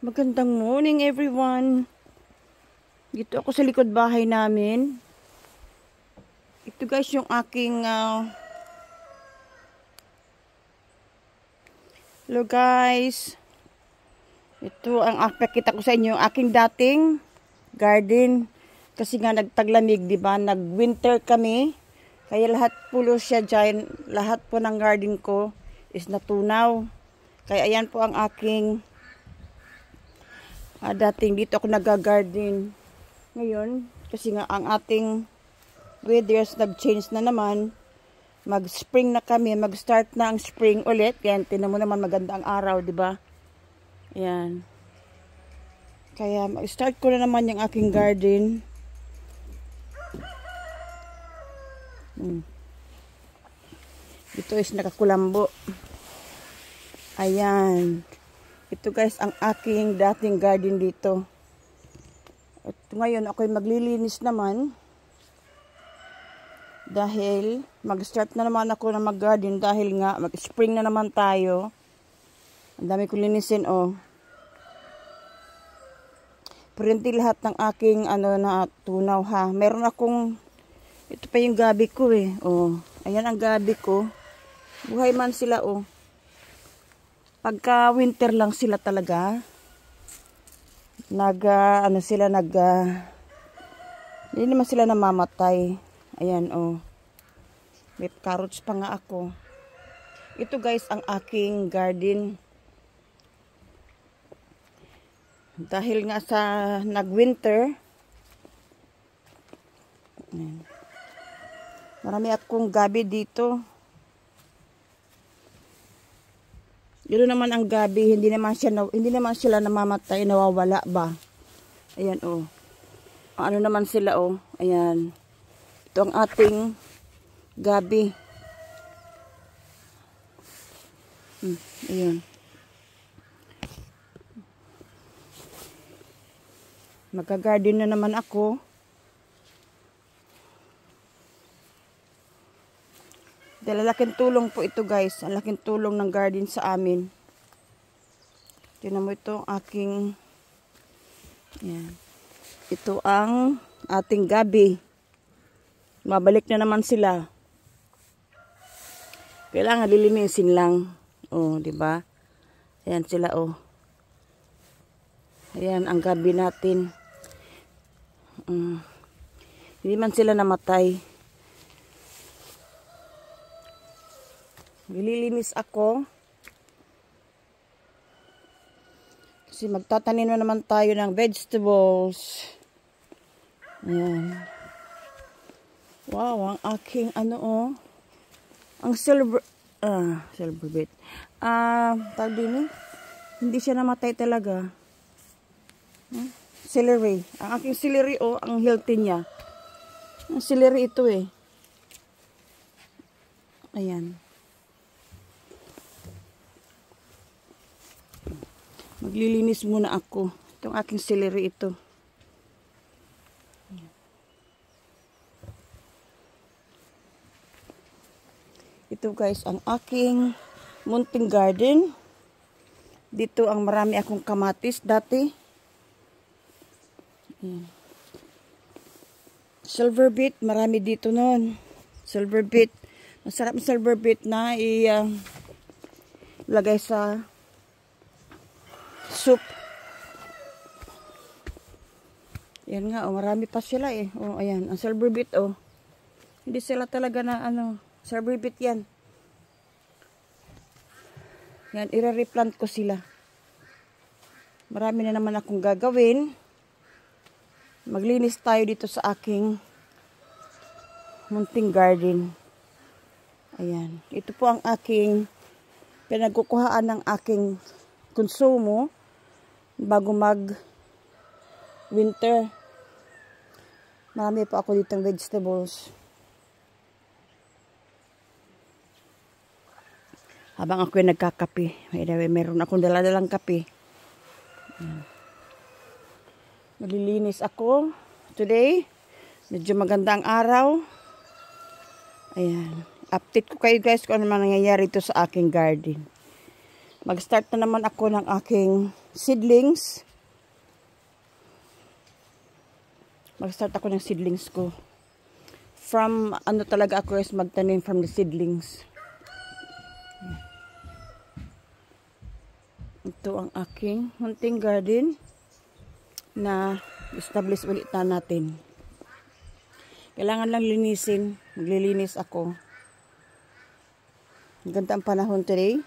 Magandang morning everyone. Dito ako sa likod bahay namin. Ito guys yung aking hello guys. Ito ang pakita ko sa inyo, aking dating garden. Kasi nga nagtaglamig, di ba? Nag-winter kami. Kaya lahat pulo siya dyan. Lahat po ng garden ko is natunaw. Kaya ayan po ang aking dating dito ako nag-garden. Ngayon, kasi nga ang ating weathers nag-change na naman. Mag-spring na kami, mag-start na ang spring ulit. Yan, tinan mo naman maganda ang araw, di ba? Yan. Kaya mag-start ko na naman yung aking garden. Ito is nakakulambo. Ayan. Ito guys, ang aking dating garden dito. At ngayon, ako'y maglilinis naman. Dahil, mag-start na naman ako na mag-garden. Dahil nga, mag-spring na naman tayo. Ang dami ko linisin, oh. Pero hindi lahat ng aking, na tunaw, ha. Meron akong, ito pa yung gabi ko, eh. Oh, ayan ang gabi ko. Buhay man sila, oh. Pagka winter lang sila talaga, hindi naman sila namamatay. Ayan, oh. May carrots pa nga ako. Ito guys, ang aking garden. Dahil nga sa nag-winter, marami akong gabi dito. Yun naman ang gabi, hindi naman sila namamatay, nawawala ba? Ayan, oh. Ano naman sila, oh. Ayan. Ito ang ating gabi. Ayan. Magka-garden na naman ako. Dahil laking tulong po ito guys. Ang laking tulong ng garden sa amin. Tingnan mo ito aking yan. Ito ang ating gabi. Mabalik na naman sila. Kailangan lilinisin lang. Oh, di ba? Ayan sila, oh. Ayan ang gabi natin. Hindi man sila namatay. Nililinis ako. Kasi magtatanim na naman tayo ng vegetables. Ayan. Wow, ang aking ang silver bit. Tawag din, hindi siya namatay talaga. Celery. Ang aking celery, oh, ang healthy niya. Ang celery ito, eh. Ayan. Maglilinis muna ako. Itong aking celery ito. Ito guys, ang aking munting garden. Dito ang marami akong kamatis dati. Silver beet, marami dito noon. Silver beet. Masarap yung silver beet na lagay sa soup. Yan nga, oh, marami pa sila, eh. Oh, ayan, ang silver beet, oh. Hindi sila talaga na, silver beet yan. Yan, i-replant ko sila. Marami na naman akong gagawin. Maglinis tayo dito sa aking munting garden. Ayan, ito po ang aking pinagkukuhaan ng aking konsumo bago mag-winter. Marami pa ako ditong vegetables. Habang ako ay nagkakape. Meron akong daladalang kape. Maglilinis ako today. Medyo maganda ang araw. Ayan. Update ko kayo guys kung ano man nangyayari ito sa aking garden. Mag-start na naman ako ng aking seedlings. Mag-start ako ng seedlings ko. From, ano talaga ako is magtanim from the seedlings. Ito ang aking hunting garden na establish ulit na natin. Kailangan lang linisin. Maglilinis ako. Ganda ang panahon today.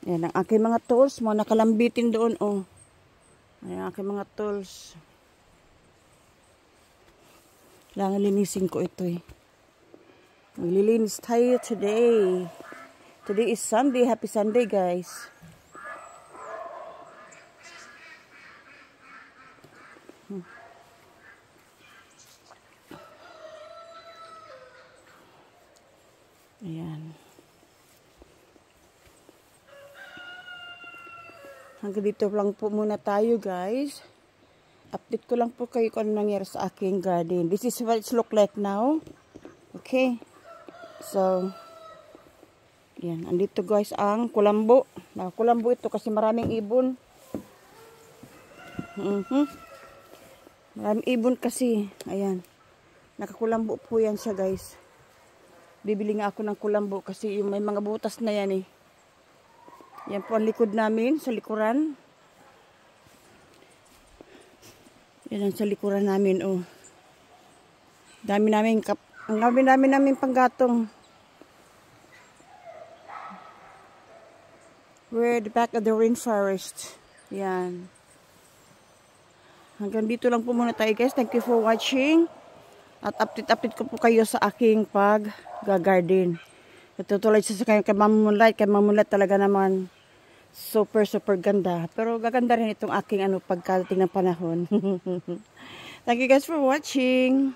Yan ang aking mga tools. Mga nakalambitin doon. Oh. Ayan ang aking mga tools. Kailangan linisin ko ito eh. Maglilinis tayo today. Today is Sunday. Happy Sunday, guys. Ayan. Hanggang dito lang po muna tayo, guys. Update ko lang po kayo kung ano nangyari sa aking garden. This is what it look like now. Okay. So, yan. Andito guys ang kulambo. Nakakulambo ito kasi maraming ibon. Maraming ibon kasi. Ayan. Nakakulambo po yan siya guys. Bibili nga ako ng kulambo kasi yung may mga butas na yan eh. Yan po ang likod namin sa likuran. Yan ang sa likuran namin oh. Ang dami namin panggatong. We're at the back of the rainforest. Yan. Hanggang dito lang po muna tayo guys. Thank you for watching. At update ko po kayo sa aking pag-garden. Ito tulad sa kay Ma'am Moonlight. Kay Ma'am Moonlight talaga naman super ganda. Pero gaganda rin itong aking pagkadating ng panahon. Thank you guys for watching.